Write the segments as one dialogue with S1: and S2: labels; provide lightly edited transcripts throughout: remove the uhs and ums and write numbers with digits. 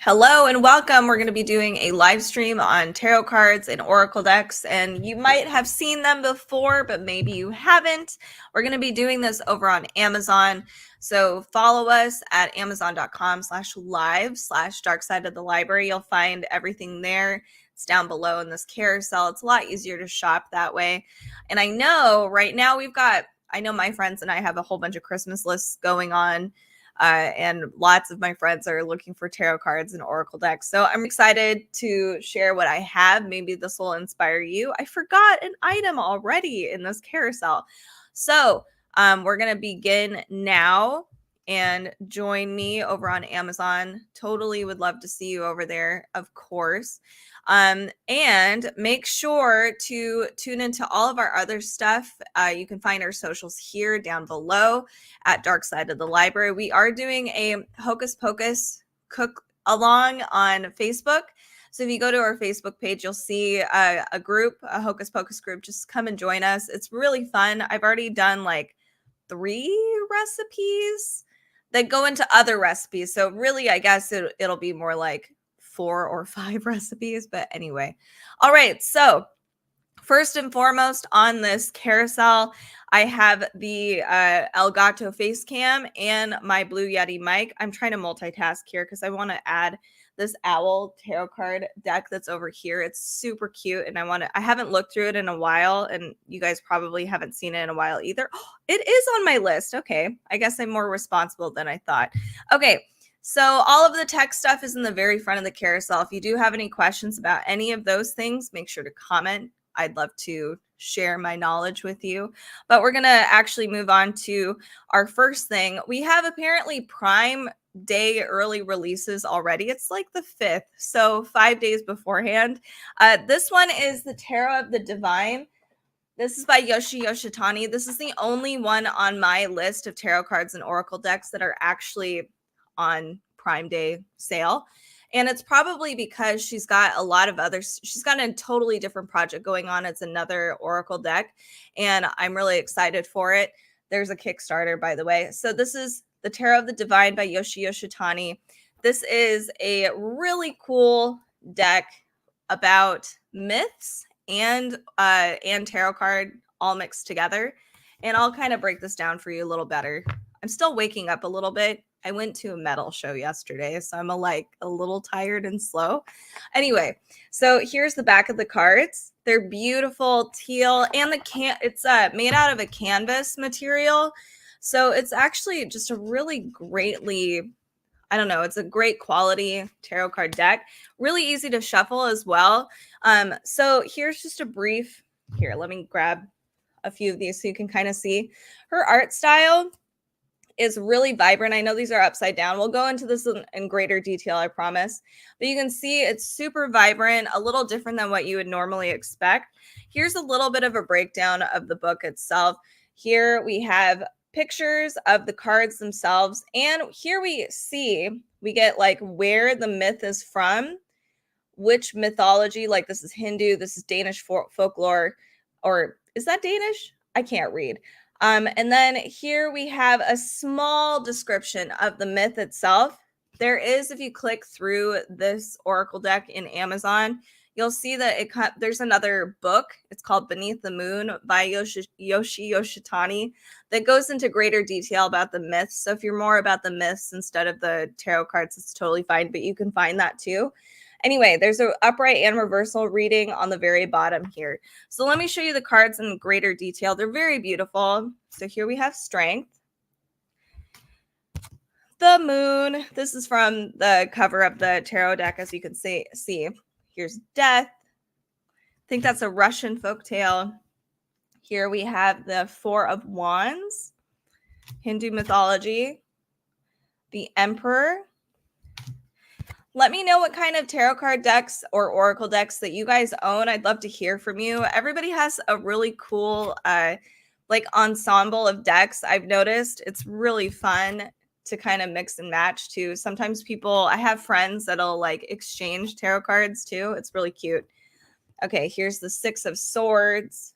S1: Hello and welcome. We're going to be doing a live stream on tarot cards and oracle decks, and you might have seen them before, but maybe you haven't. We're going to be doing this over on Amazon. So follow us at amazon.com/live/dark side of the library. You'll find everything there. It's down below in this carousel. It's a lot easier to shop that way. And I know right now I know my friends and I have a whole bunch of Christmas lists going on. And lots of my friends are looking for tarot cards and oracle decks. So I'm excited to share what I have. Maybe this will inspire you. I forgot an item already in this carousel. So we're going to begin now, and join me over on Amazon. Totally would love to see you over there, of course. And make sure to tune into all of our other stuff. You can find our socials here down below at Dark Side of the Library. We are doing a Hocus Pocus cook along on Facebook. So if you go to our Facebook page, you'll see a group, a Hocus Pocus group. Just come and join us. It's really fun. I've already done like 3 recipes that go into other recipes. So really, I guess it'll be more like 4 or 5 recipes. But anyway, all right. So first and foremost on this carousel, I have the Elgato face cam and my Blue Yeti mic. I'm trying to multitask here because I want to add this owl tarot card deck that's over here. It's super cute, and I haven't looked through it in a while, and you guys probably haven't seen it in a while either. Oh, it is on my list. Okay, I guess I'm more responsible than I thought. Okay, so all of the tech stuff is in the very front of the carousel. If you do have any questions about any of those things, make sure to comment. I'd love to share my knowledge with you. But we're going to actually move on to our first thing. We have apparently Prime Day early releases already. It's like the 5th, so 5 days beforehand. This one is the Tarot of the Divine. This is by Yoshi Yoshitani. This is the only one on my list of tarot cards and oracle decks that are actually on Prime Day sale. And it's probably because she's got a totally different project going on. It's another oracle deck, and I'm really excited for it. There's a Kickstarter, by the way. So this is the Tarot of the Divine by Yoshi Yoshitani. This is a really cool deck about myths and tarot card all mixed together. And I'll kind of break this down for you a little better. I'm still waking up a little bit. I went to a metal show yesterday, so I'm a little tired and slow. Anyway, so here's the back of the cards. They're beautiful teal, and it's made out of a canvas material. So it's actually just a really greatly, it's a great quality tarot card deck. Really easy to shuffle as well. So here's just a brief, here, let me grab a few of these so you can kind of see. Her art style is really vibrant. I know these are upside down. We'll go into this in greater detail, I promise. But you can see it's super vibrant, a little different than what you would normally expect. Here's a little bit of a breakdown of the book itself. Here we have pictures of the cards themselves. And here we get like where the myth is from, which mythology, like this is Hindu, this is Danish folklore, or is that Danish? I can't read. And then here we have a small description of the myth itself. There is, if you click through this oracle deck in Amazon, you'll see that there's another book. It's called Beneath the Moon by Yoshi Yoshitani that goes into greater detail about the myths. So if you're more about the myths instead of the tarot cards, it's totally fine, but you can find that too. Anyway, there's an upright and reversal reading on the very bottom here. So let me show you the cards in greater detail. They're very beautiful. So here we have Strength, the Moon. This is from the cover of the tarot deck, as you can see. Here's Death. I think that's a Russian folktale. Here we have the Four of Wands, Hindu mythology, the Emperor. Let me know what kind of tarot card decks or oracle decks that you guys own. I'd love to hear from you. Everybody has a really cool ensemble of decks. I've noticed it's really fun to kind of mix and match too. Sometimes I have friends that'll like exchange tarot cards too. It's really cute. Okay, here's the Six of Swords.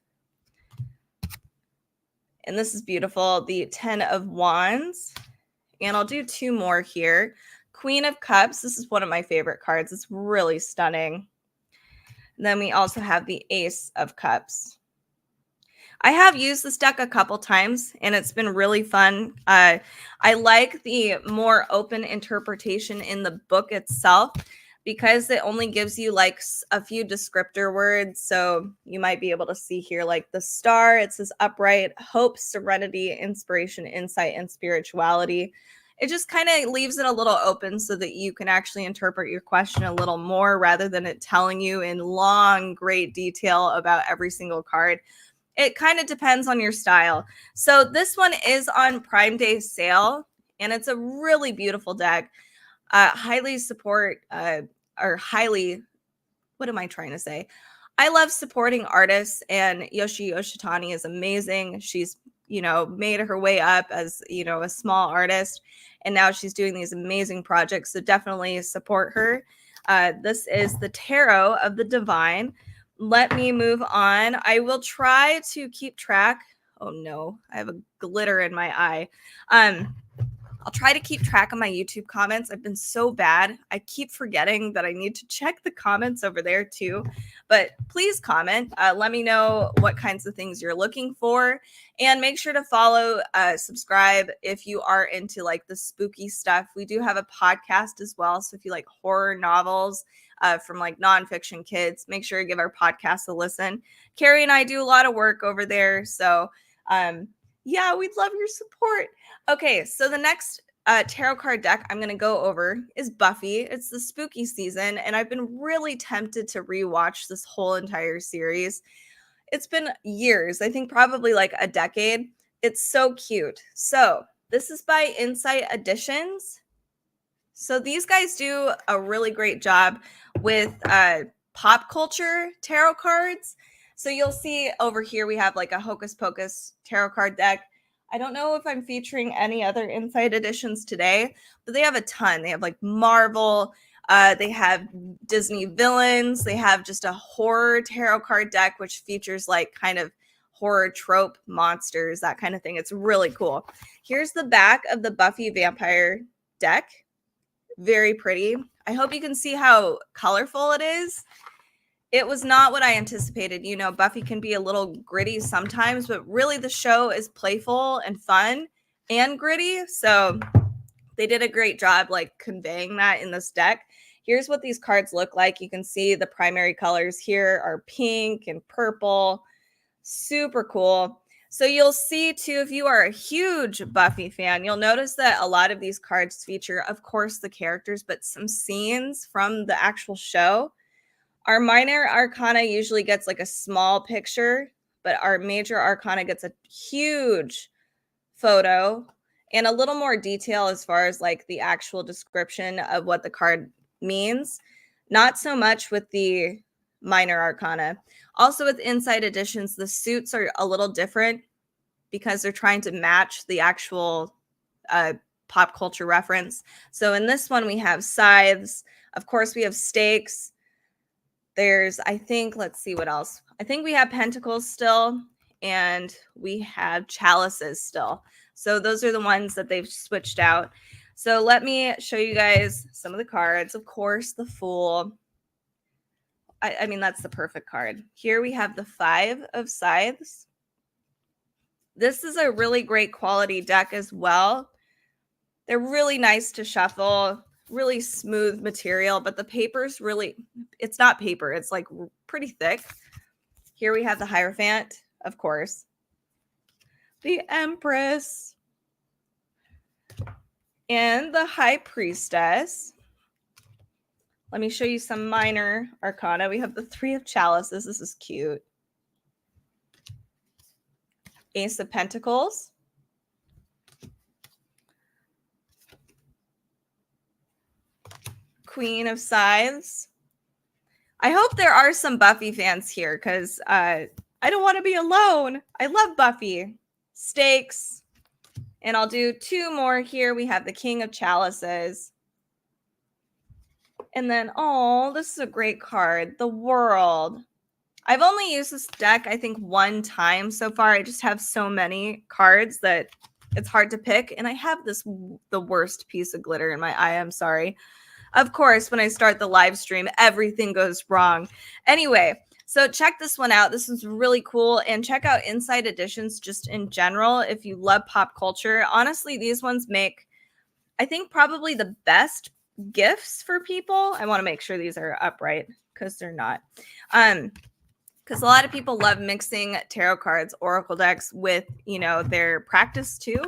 S1: And this is beautiful. The Ten of Wands. And I'll do 2 more here. Queen of Cups. This is one of my favorite cards. It's really stunning. And then we also have the Ace of Cups. I have used this deck a couple times, and it's been really fun. I like the more open interpretation in the book itself because it only gives you like a few descriptor words. So you might be able to see here like the star, it says upright, hope, serenity, inspiration, insight, and spirituality. It just kind of leaves it a little open so that you can actually interpret your question a little more rather than it telling you in long, great detail about every single card. It kind of depends on your style. So this one is on Prime Day sale, and it's a really beautiful deck. Highly support, or highly, what am I trying to say? I love supporting artists, and Yoshi Yoshitani is amazing. She's, made her way up as, a small artist, and now she's doing these amazing projects. So definitely support her. This is the Tarot of the Divine. Let me move on. I will try to keep track. Oh no, I have a glitter in my eye. I'll try to keep track of my YouTube comments. I've been so bad. I keep forgetting that I need to check the comments over there too. But please comment. Let me know what kinds of things you're looking for. And make sure to follow, subscribe if you are into like the spooky stuff. We do have a podcast as well. So if you like horror novels, from like nonfiction kids, make sure to give our podcast a listen. Carrie and I do a lot of work over there. So yeah, we'd love your support. Okay, so the next tarot card deck I'm going to go over is Buffy. It's the spooky season, and I've been really tempted to rewatch this whole entire series. It's been years, I think probably like a decade. It's so cute. So this is by Insight Editions. So these guys do a really great job with pop culture tarot cards. So you'll see over here we have like a Hocus Pocus tarot card deck. I don't know if I'm featuring any other Insight Editions today, but they have a ton. They have like Marvel, they have Disney villains, they have just a horror tarot card deck, which features like kind of horror trope monsters, that kind of thing. It's really cool. Here's the back of the Buffy Vampire deck. Very pretty. I hope you can see how colorful it is. It was not what I anticipated. Buffy can be a little gritty sometimes, but really the show is playful and fun and gritty. So they did a great job like conveying that in this deck. Here's what these cards look like. You can see the primary colors here are pink and purple. Super cool. So you'll see too, if you are a huge Buffy fan, you'll notice that a lot of these cards feature, of course, the characters, but some scenes from the actual show. Our minor arcana usually gets like a small picture, but our major arcana gets a huge photo and a little more detail as far as like the actual description of what the card means. Not so much with the minor arcana. Also with Insight Editions, the suits are a little different because they're trying to match the actual pop culture reference. So in this one, we have scythes. Of course, we have stakes. There's, I think, let's see what else. I think we have pentacles still, and we have chalices still. So those are the ones that they've switched out. So let me show you guys some of the cards. Of course, the Fool. I mean, that's the perfect card. Here we have the 5 of Scythes. This is a really great quality deck as well. They're really nice to shuffle, really smooth material, but the paper's really, it's not paper. It's like pretty thick. Here we have the Hierophant, of course. The Empress. And the High Priestess. Let me show you some minor arcana. We have the 3 of Chalices. This is cute. Ace of Pentacles. Queen of Scythes. I hope there are some Buffy fans here because I don't want to be alone. I love Buffy. Stakes. And I'll do 2 more here. We have the King of Chalices. And then, oh, this is a great card. The World. I've only used this deck, I think, 1 time so far. I just have so many cards that It's hard to pick. And I have the worst piece of glitter in my eye. I'm sorry. Of course, when I start the live stream, everything goes wrong. Anyway, so check this one out. This is really cool. And check out Inside Editions just in general if you love pop culture. Honestly, these ones make, I think, probably the best gifts for people. I want to make sure these are upright because they're not. Because a lot of people love mixing tarot cards, oracle decks with, their practice too.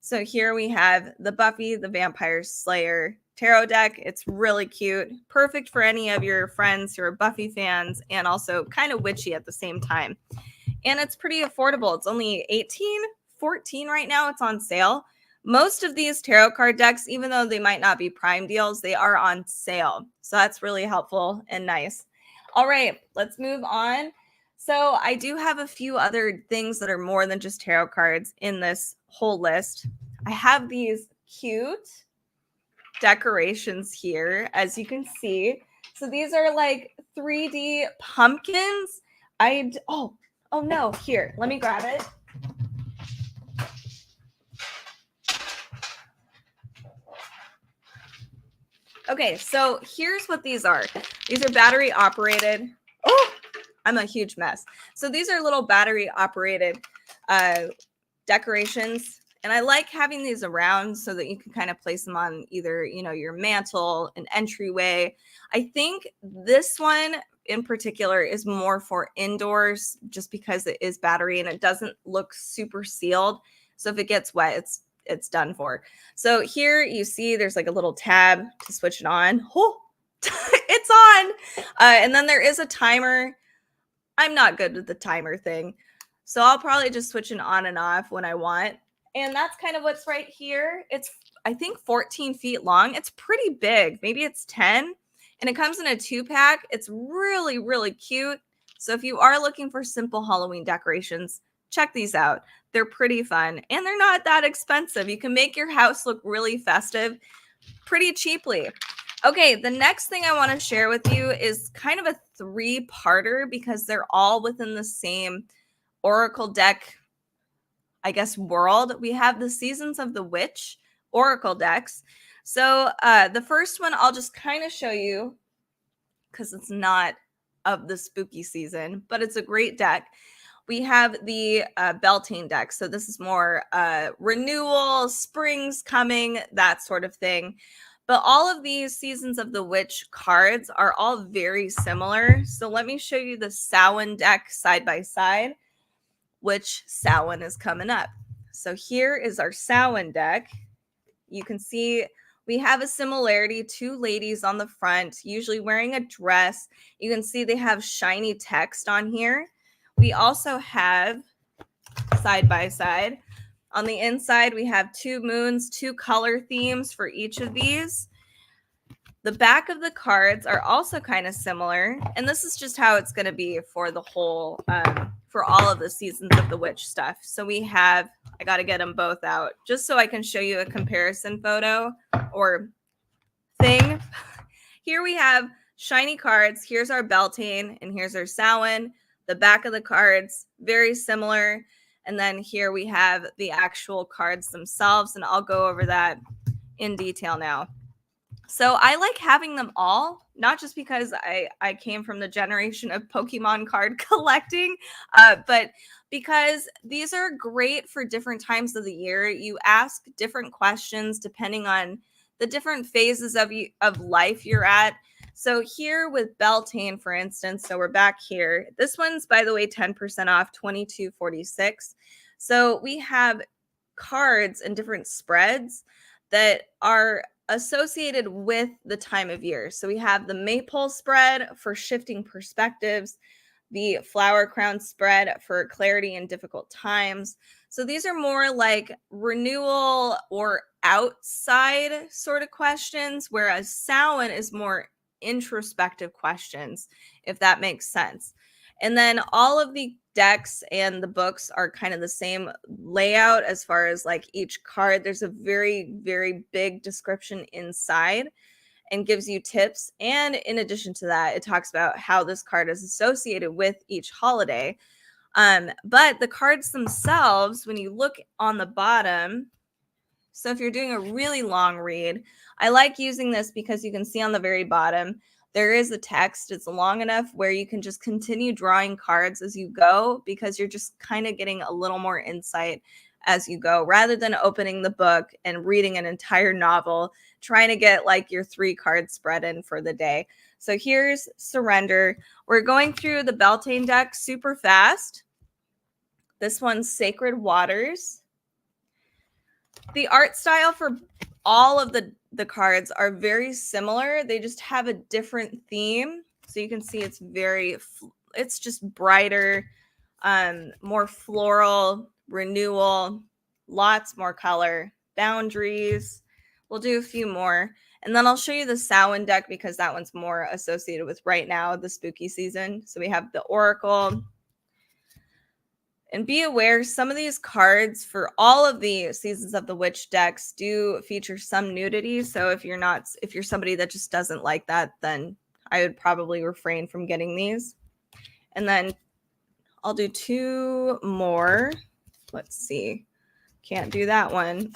S1: So here we have the Buffy the Vampire Slayer tarot deck. It's really cute. Perfect for any of your friends who are Buffy fans and also kind of witchy at the same time. And it's pretty affordable. It's only $14 right now. It's on sale. Most of these tarot card decks, even though they might not be prime deals, they are on sale. So that's really helpful and nice. All right, let's move on. So I do have a few other things that are more than just tarot cards in this whole list. I have these cute decorations here, as you can see. So these are like 3D pumpkins. Oh no, here, let me grab it. Okay, so here's what these are. These are battery operated. Oh, I'm a huge mess. So these are little battery operated decorations. And I like having these around so that you can kind of place them on either, your mantle, an entryway. I think this one in particular is more for indoors just because it is battery and it doesn't look super sealed. So if it gets wet, it's done for. So here you see there's like a little tab to switch it on. Oh, it's on. And then there is a timer. I'm not good with the timer thing. So I'll probably just switch it on and off when I want. And that's kind of what's right here. It's, I think, 14 feet long. It's pretty big. Maybe it's 10. And it comes in a 2-pack. It's really, really cute. So if you are looking for simple Halloween decorations, check these out. They're pretty fun. And they're not that expensive. You can make your house look really festive pretty cheaply. Okay, the next thing I want to share with you is kind of a 3-parter because they're all within the same Oracle deck, I guess, world. We have the Seasons of the Witch Oracle decks. So the first one I'll just kind of show you because it's not of the spooky season, but it's a great deck. We have the Beltane deck. So this is more renewal, spring's coming, that sort of thing. But all of these Seasons of the Witch cards are all very similar. So let me show you the Samhain deck side by side, which Samhain is coming up. So here is our Samhain deck. You can see we have a similarity. 2 ladies on the front, usually wearing a dress. You can see they have shiny text on here. We also have side by side. On the inside, we have 2 moons, 2 color themes for each of these. The back of the cards are also kind of similar. And this is just how it's going to be for the whole, for all of the Seasons of the Witch stuff. So we have, I got to get them both out just so I can show you a comparison photo or thing. Here we have shiny cards. Here's our Beltane and here's our Samhain. The back of the cards, very similar. And then here we have the actual cards themselves, and I'll go over that in detail now. So I like having them all, not just because I came from the generation of Pokemon card collecting, but because these are great for different times of the year. You ask different questions depending on the different phases of life you're at. So here with Beltane, for instance, so we're back here. This one's, by the way, 10% off, $22.46. So we have cards and different spreads that are associated with the time of year. So we have the Maypole spread for shifting perspectives, the Flower Crown spread for clarity in difficult times. So these are more like renewal or outside sort of questions, whereas Samhain is more introspective questions, if that makes sense. And then all of the decks and the books are kind of the same layout as far as like each card. There's a very, very big description inside and gives you tips. And in addition to that, it talks about how this card is associated with each holiday. But the cards themselves, when you look on the bottom, so if you're doing a really long read, I like using this because you can see on the very bottom, there is a text. It's long enough where you can just continue drawing cards as you go because you're just kind of getting a little more insight as you go rather than opening the book and reading an entire novel, trying to get like your 3 card spread in for the day. So here's Surrender. We're going through the Beltane deck super fast. This one's Sacred Waters. The art style for all of the cards are very similar. They just have a different theme. So you can see it's just brighter, more floral, renewal, lots more color, boundaries. We'll do a few more. And then I'll show you the Samhain deck because that one's more associated with right now, the spooky season. So we have the Oracle. And be aware, some of these cards for all of the Seasons of the Witch decks do feature some nudity. So if you're somebody that just doesn't like that, then I would probably refrain from getting these. And then I'll do 2 more. Let's see. Can't do that one.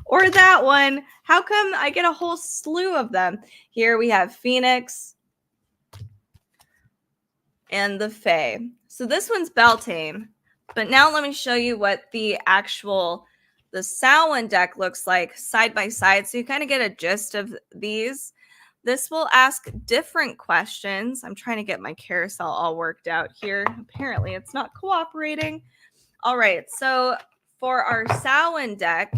S1: Or that one. How come I get a whole slew of them? Here we have Phoenix and the Fae. So this one's Beltane. But now let me show you what the Samhain deck looks like side by side. So you kind of get a gist of these. This will ask different questions. I'm trying to get my carousel all worked out here. Apparently it's not cooperating. All right. So for our Samhain deck,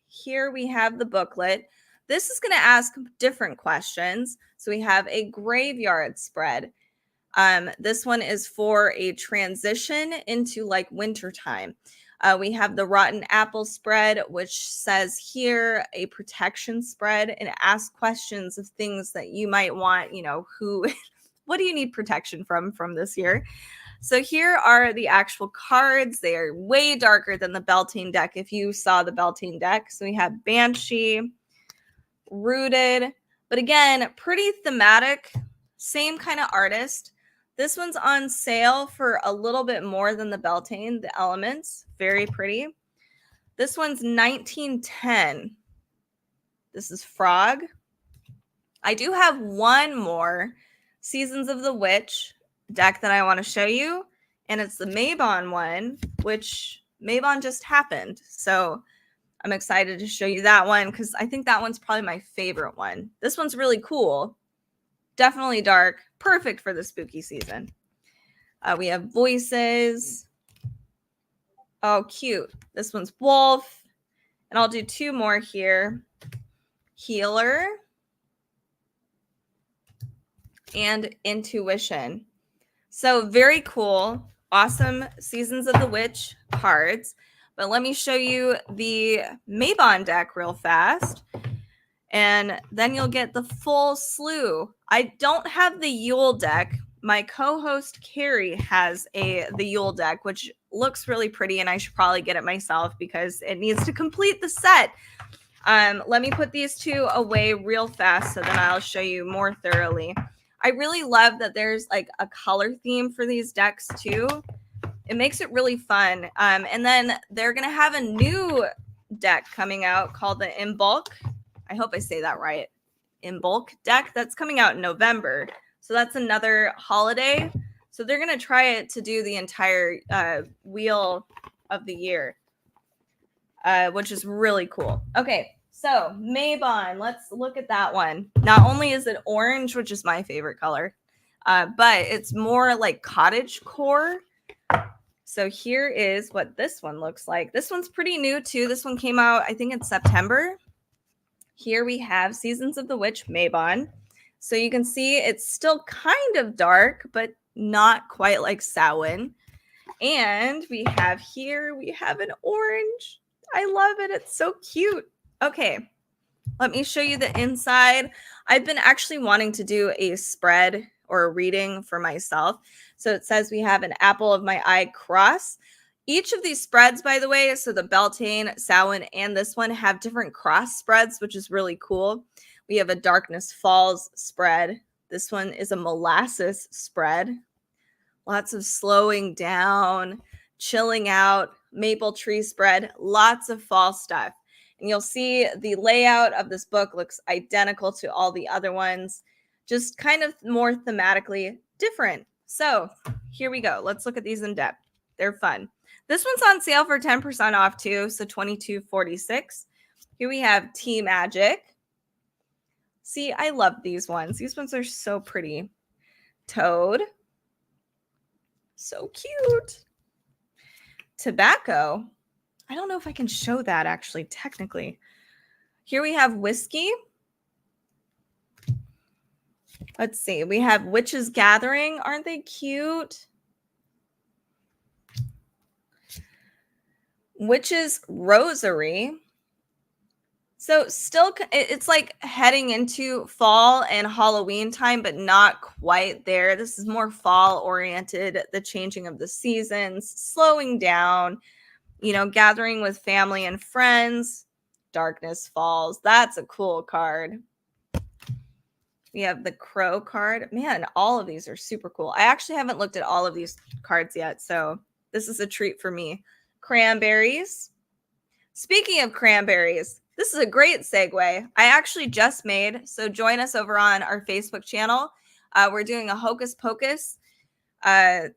S1: here we have the booklet. This is going to ask different questions. So we have a graveyard spread. This one is for a transition into like wintertime. We have the Rotten Apple spread, which says here a protection spread, and it asks questions of things that you might want, what do you need protection from this year? So here are the actual cards. They are way darker than the Beltane deck if you saw the Beltane deck. So we have Banshee, Rooted, but again, pretty thematic, same kind of artist. This one's on sale for a little bit more than the Beltane, the Elements. Very pretty. This one's 1910. This is Frog. I do have one more Seasons of the Witch deck that I want to show you, and it's the Mabon one, which Mabon just happened. So I'm excited to show you that one because I think that one's probably my favorite one. This one's really cool. Definitely dark. Perfect for the spooky season. We have Voices. Oh, cute. This one's Wolf. And I'll do 2 more here. Healer. And Intuition. So very cool. Awesome Seasons of the Witch cards. But let me show you the Mabon deck real fast. And then you'll get the full slew. I don't have the Yule deck. My co-host Carrie has the Yule deck, which looks really pretty, and I should probably get it myself because it needs to complete the set. Let me put these 2 away real fast so then I'll show you more thoroughly. I really love that there's like a color theme for these decks too. It makes it really fun. And then they're going to have a new deck coming out called the Imbolc. I hope I say that right. Imbolc deck that's coming out in November. So that's another holiday. So they're going to try it to do the entire wheel of the year, which is really cool. Okay, so Mabon, let's look at that one. Not only is it orange, which is my favorite color, but it's more like cottage core. So here is what this one looks like. This one's pretty new too. This one came out, I think, in September. Here we have Seasons of the Witch Mabon. So you can see it's still kind of dark, but not quite like Samhain. And we have an orange. I love it. It's so cute. Okay, let me show you the inside. I've been actually wanting to do a spread or a reading for myself. So it says we have an apple of my eye cross. Each of these spreads, by the way, so the Beltane, Samhain, and this one have different cross spreads, which is really cool. We have a Darkness Falls spread. This one is a molasses spread. Lots of slowing down, chilling out, maple tree spread, lots of fall stuff. And you'll see the layout of this book looks identical to all the other ones, just kind of more thematically different. So here we go. Let's look at these in depth. They're fun. This one's on sale for 10% off too, so $22.46. Here we have Tea Magic. See, I love these ones. These ones are so pretty. Toad. So cute. Tobacco. I don't know if I can show that actually, technically. Here we have Whiskey. Let's see. We have Witch's Gathering. Aren't they cute? Witch's Rosary. So still, it's like heading into fall and Halloween time, but not quite there. This is more fall oriented, the changing of the seasons, slowing down, gathering with family and friends. Darkness Falls. That's a cool card. We have the Crow card. Man, all of these are super cool. I actually haven't looked at all of these cards yet, so this is a treat for me. Cranberries. Speaking of cranberries, this is a great segue. I actually just made, so join us over on our Facebook channel. We're doing a Hocus Pocus cook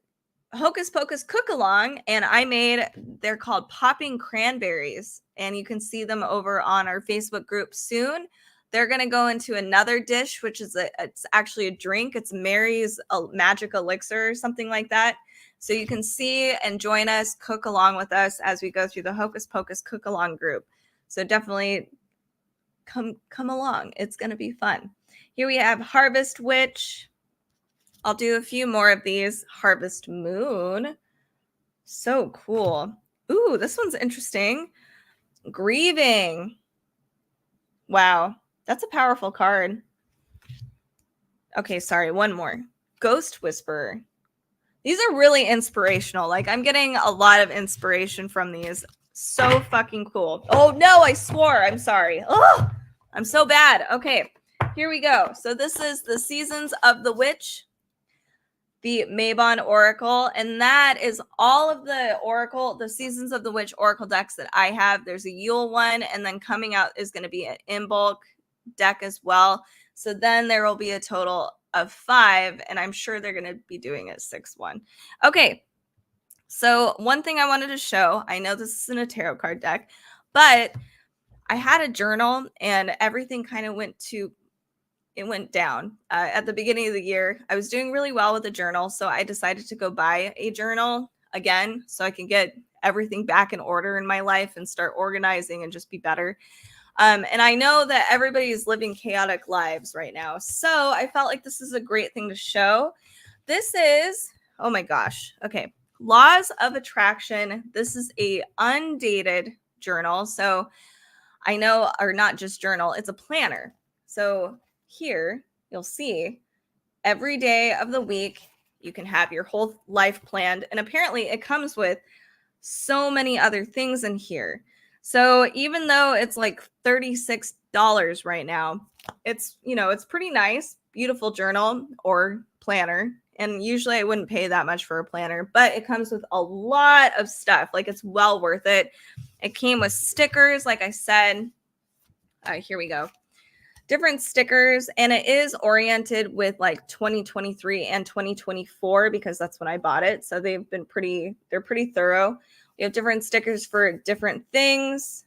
S1: along, and they're called Popping Cranberries, and you can see them over on our Facebook group soon. They're going to go into another dish, which is it's actually a drink. It's Mary's Magic Elixir or something like that. So you can see and join us, cook along with us as we go through the Hocus Pocus cook along group. So definitely come along. It's going to be fun. Here we have Harvest Witch. I'll do a few more of these. Harvest Moon. So cool. Ooh, this one's interesting. Grieving. Wow. That's a powerful card. Okay, sorry. One more. Ghost Whisperer. These are really inspirational. Like, I'm getting a lot of inspiration from these. So fucking cool. Oh, no, I swore. I'm sorry. Oh, I'm so bad. Okay, here we go. So this is the Seasons of the Witch, the Mabon Oracle, and that is all of the Seasons of the Witch Oracle decks that I have. There's a Yule one, and then coming out is going to be an in bulk deck as well. So then there will be a total of 5, and I'm sure they're going to be doing a 6-1. Okay, so one thing I wanted to show, I know this isn't a tarot card deck, but I had a journal, and everything kind of went down at the beginning of the year. I was doing really well with the journal, so I decided to go buy a journal again so I can get everything back in order in my life and start organizing and just be better. And I know that everybody's living chaotic lives right now, so I felt like this is a great thing to show. This is, oh my gosh, okay, Laws of Attraction. This is a undated journal, so I know, or not just journal, it's a planner. So here you'll see every day of the week you can have your whole life planned, and apparently it comes with so many other things in here. So even though it's like $36 right now, it's pretty nice, beautiful journal or planner. And usually I wouldn't pay that much for a planner, but it comes with a lot of stuff. Like, it's well worth it. It came with stickers, like I said. Here we go. Different stickers, and it is oriented with like 2023 and 2024 because that's when I bought it. So they're pretty thorough. We have different stickers for different things.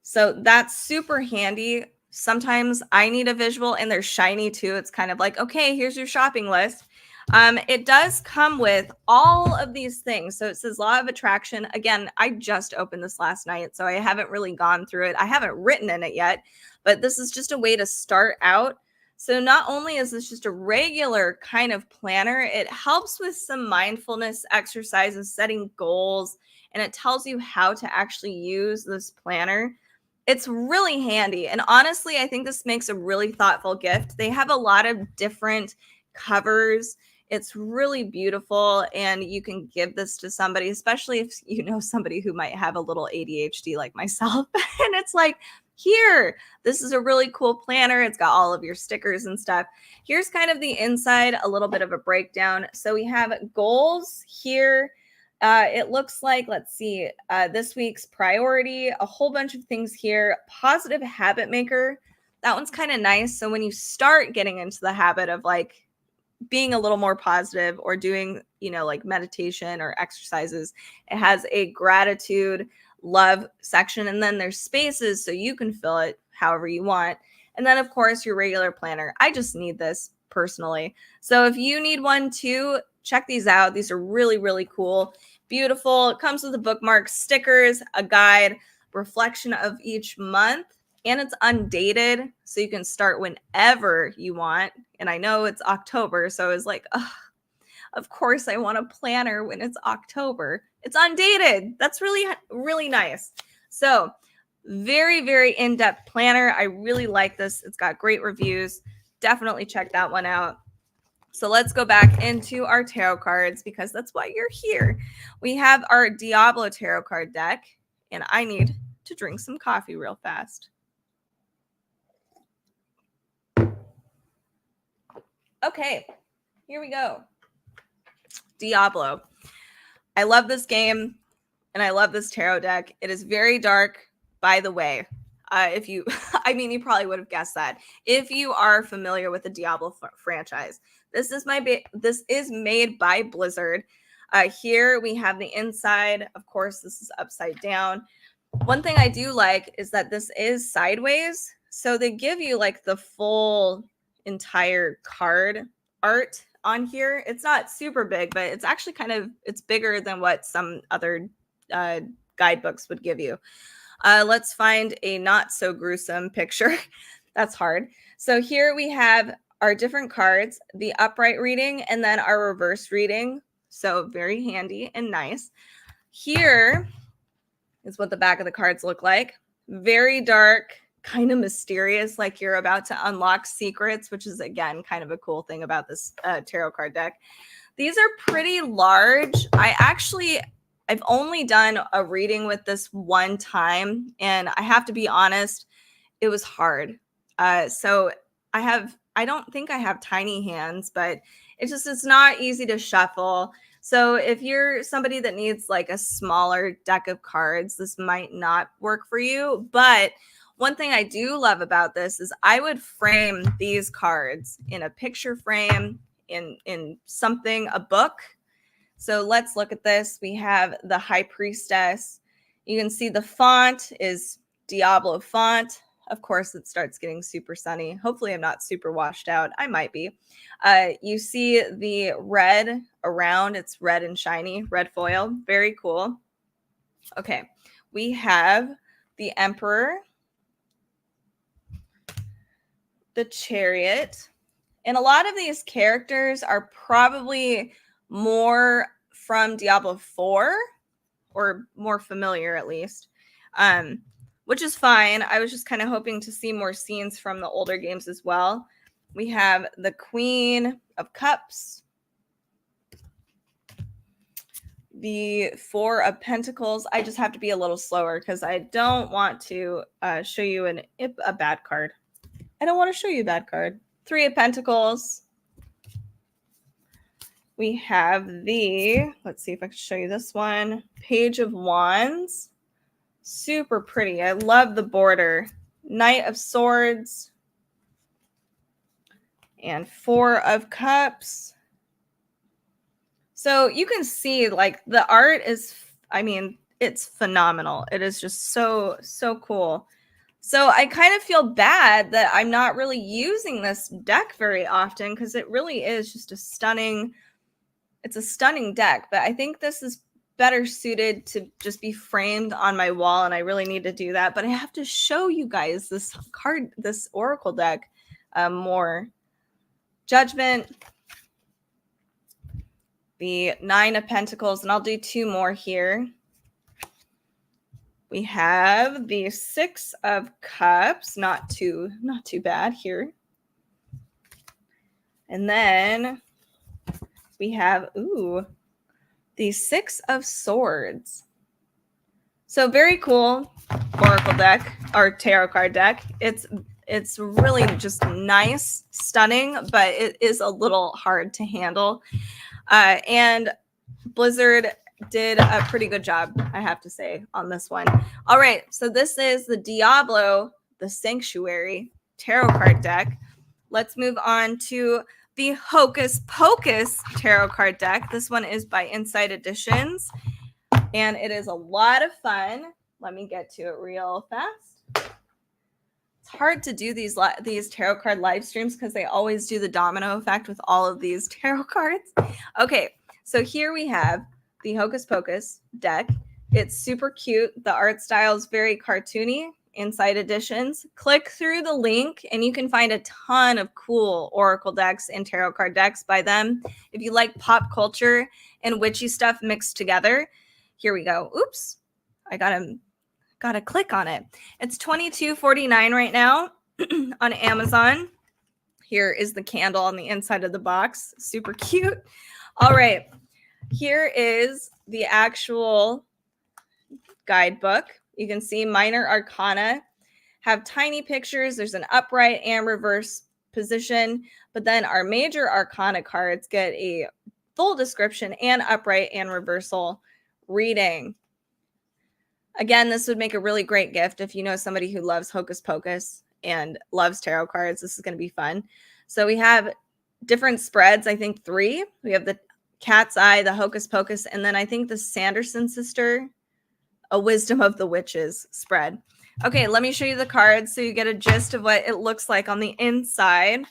S1: So that's super handy. Sometimes I need a visual, and they're shiny too. It's kind of like, okay, here's your shopping list. It does come with all of these things. So it says Law of Attraction. Again, I just opened this last night, so I haven't really gone through it. I haven't written in it yet, but this is just a way to start out. So not only is this just a regular kind of planner, it helps with some mindfulness exercises, setting goals, and it tells you how to actually use this planner. It's really handy. And honestly, I think this makes a really thoughtful gift. They have a lot of different covers. It's really beautiful, and you can give this to somebody, especially if you know somebody who might have a little ADHD like myself. And it's like, Here, this is a really cool planner. It's got all of your stickers and stuff. Here's kind of the inside, a little bit of a breakdown. So we have goals here. It looks like, let's see, this week's priority, a whole bunch of things here. Positive habit maker. That one's kind of nice. So when you start getting into the habit of like being a little more positive or doing, like meditation or exercises, it has a gratitude, love section, and then there's spaces so you can fill it however you want. And then of course your regular planner. I just need this personally. So if you need one too, check these out. These are really, really cool. Beautiful. It comes with a bookmark, stickers, a guide, reflection of each month, and it's undated. So you can start whenever you want. And I know it's October, so I was like, oh, of course I want a planner when it's October. It's undated. That's really, really nice. So very, very in-depth planner. I really like this. It's got great reviews. Definitely check that one out. So let's go back into our tarot cards because that's why you're here. We have our Diablo tarot card deck, and I need to drink some coffee real fast. Okay, here we go. Diablo. I love this game, and I love this tarot deck. It is very dark, by the way. If you, you probably would have guessed that. If you are familiar with the Diablo franchise, this is made by Blizzard. Here we have the inside. Of course, this is upside down. One thing I do like is that this is sideways, so they give you like the full entire card art on here. It's not super big, but it's actually it's bigger than what some other guidebooks would give you. Let's find a not so gruesome picture. That's hard. So here we have our different cards, the upright reading, and then our reverse reading. So very handy and nice. Here is what the back of the cards look like. Very dark, kind of mysterious, like you're about to unlock secrets, which is, again, kind of a cool thing about this tarot card deck. These are pretty large. I've only done a reading with this one time, and I have to be honest, it was hard. So I don't think I have tiny hands, but it's not easy to shuffle. So if you're somebody that needs like a smaller deck of cards, this might not work for you. But one thing I do love about this is I would frame these cards in a picture frame, in something, a book. So let's look at this. We have the High Priestess. You can see the font is Diablo font. Of course, it starts getting super sunny. Hopefully, I'm not super washed out. I might be. You see the red around. It's red and shiny, red foil. Very cool. Okay, we have the Emperor, the Chariot, and a lot of these characters are probably more from Diablo 4, or more familiar at least, which is fine. I was just kind of hoping to see more scenes from the older games as well. We have the Queen of Cups, the Four of Pentacles. I just have to be a little slower because I don't want to show you a bad card. I don't want to show you a bad card. Three of Pentacles. We have let's see if I can show you this one, Page of Wands. Super pretty. I love the border. Knight of Swords. And Four of Cups. So you can see like the art is, it's phenomenal. It is just so, so cool. So I kind of feel bad that I'm not really using this deck very often because it really is just it's a stunning deck. But I think this is better suited to just be framed on my wall, and I really need to do that. But I have to show you guys this Oracle deck more. Judgment, the Nine of Pentacles, and I'll do two more here. We have the Six of Cups, not too bad here. And then we have the Six of Swords. So very cool oracle deck or tarot card deck. It's really just nice, stunning, but it is a little hard to handle. And Blizzard did a pretty good job, I have to say, on this one. All right, so this is the Diablo, the Sanctuary tarot card deck. Let's move on to the Hocus Pocus tarot card deck. This one is by Insight Editions, and it is a lot of fun. Let me get to it real fast. It's hard to do these tarot card live streams because they always do the domino effect with all of these tarot cards. Okay, so here we have the Hocus Pocus deck. It's super cute. The art style is very cartoony. Insight Editions. Click through the link and you can find a ton of cool oracle decks and tarot card decks by them. If you like pop culture and witchy stuff mixed together, here we go. Oops, I gotta click on it. It's $22.49 right now on Amazon. Here is the candle on the inside of the box. Super cute. All right, here is the actual guidebook. You can see minor arcana have tiny pictures. There's an upright and reverse position, but then our major arcana cards get a full description and upright and reversal reading. Again, this would make a really great gift if you know somebody who loves Hocus Pocus and loves tarot cards. This is going to be fun. So we have different spreads, I think 3. We have the Cat's Eye, the Hocus Pocus, and then I think the Sanderson sister, A Wisdom of the Witches spread. Okay, let me show you the cards so you get a gist of what it looks like on the inside.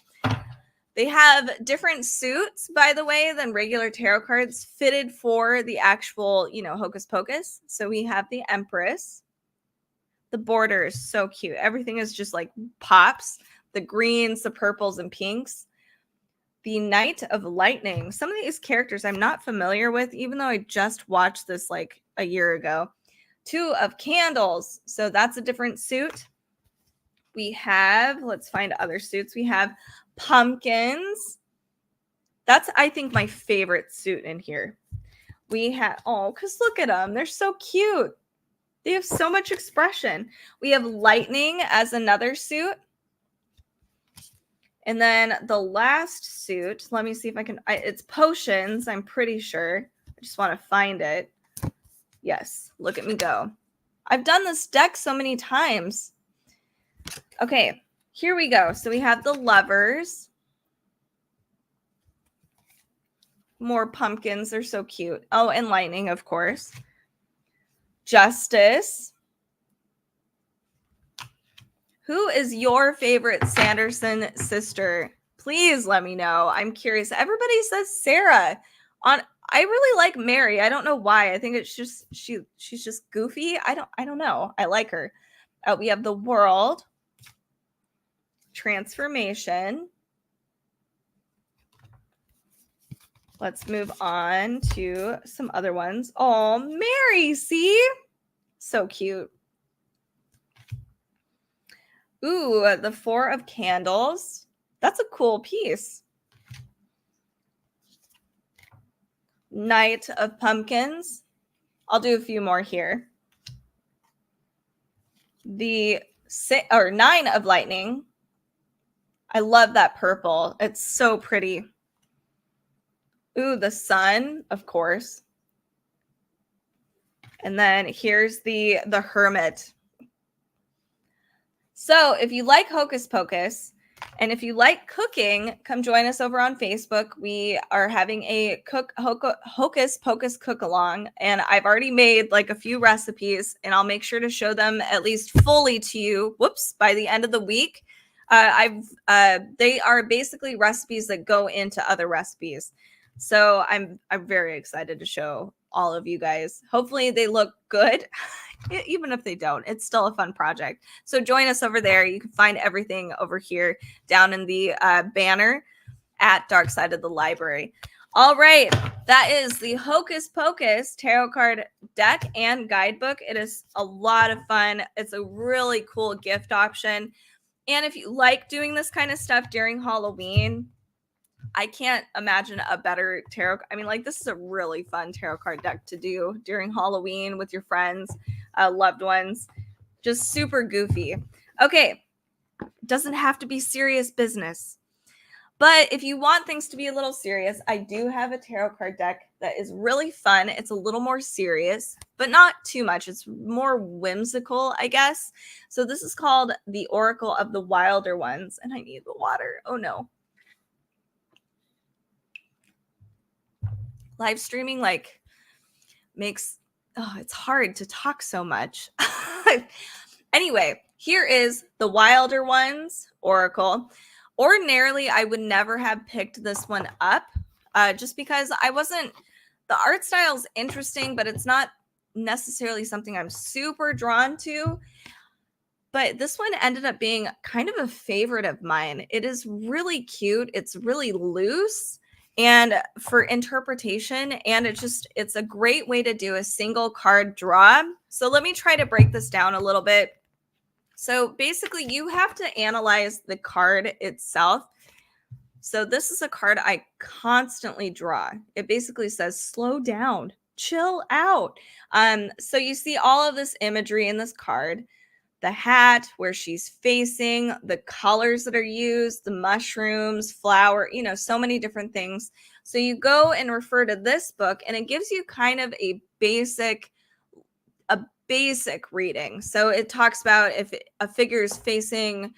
S1: They have different suits, by the way, than regular tarot cards, fitted for the actual, Hocus Pocus. So we have the Empress. The border is so cute. Everything is just like pops. The greens, the purples, and pinks. The Knight of Lightning. Some of these characters I'm not familiar with, even though I just watched this like a year ago. 2 of Candles. So that's a different suit. We have, let's find other suits. We have Pumpkins. That's, I think, my favorite suit in here. We have, because look at them. They're so cute. They have so much expression. We have Lightning as another suit. And then the last suit, let me see if I can, it's Potions, I'm pretty sure. I just want to find it. Yes, look at me go. I've done this deck so many times. Okay, here we go. So we have the Lovers. More pumpkins. They're so cute. Oh, and Lightning, of course. Justice. Who is your favorite Sanderson sister? Please let me know. I'm curious. Everybody says Sarah. I really like Mary. I don't know why. I think it's just she's just goofy. I don't know. I like her. We have the World. Transformation. Let's move on to some other ones. Oh, Mary, see? So cute. Ooh, the 4 of Candles. That's a cool piece. Knight of Pumpkins. I'll do a few more here. The 9 of Lightning. I love that purple. It's so pretty. Ooh, the Sun, of course. And then here's the Hermit. So if you like Hocus Pocus, and if you like cooking, come join us over on Facebook. We are having a Hocus Pocus cook-along, and I've already made like a few recipes, and I'll make sure to show them at least fully to you, by the end of the week. They are basically recipes that go into other recipes. So I'm very excited to show all of you guys. Hopefully they look good. Even if they don't, it's still a fun project. So join us over there. You can find everything over here down in the banner at Dark Side of the Library. All right, that is the Hocus Pocus tarot card deck and guidebook. It is a lot of fun. It's a really cool gift option. And if you like doing this kind of stuff during Halloween, I can't imagine a better tarot. I mean, like, this is a really fun tarot card deck to do during Halloween with your friends. loved ones. Just super goofy. Okay, doesn't have to be serious business. But if you want things to be a little serious, I do have a tarot card deck that is really fun. It's a little more serious, but not too much. It's more whimsical, I guess. So this is called the Oracle of the Wilder Ones. And I need the water. Oh no. Live streaming like makes it's hard to talk so much. Anyway, here is the Wilder Ones Oracle. Ordinarily, I would never have picked this one up just because the art style is interesting, but it's not necessarily something I'm super drawn to. But this one ended up being kind of a favorite of mine. It is really cute. It's really loose and for interpretation, and it's a great way to do a single card draw. So let me try to break this down a little bit. So basically you have to analyze the card itself. So this is a card I constantly draw. It basically says, slow down, chill out. So you see all of this imagery in this card, the hat, where she's facing, the colors that are used, the mushrooms, flower, so many different things. So you go and refer to this book and it gives you kind of a basic reading. So it talks about if a figure is facing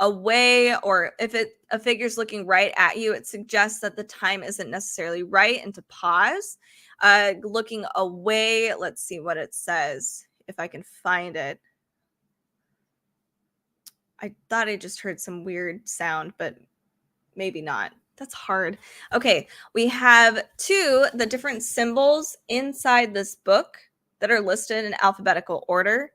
S1: away or if a figure is looking right at you, it suggests that the time isn't necessarily right and to pause. Looking away, let's see what it says, if I can find it. I thought I just heard some weird sound, but maybe not. That's hard. Okay, we have the different symbols inside this book that are listed in alphabetical order.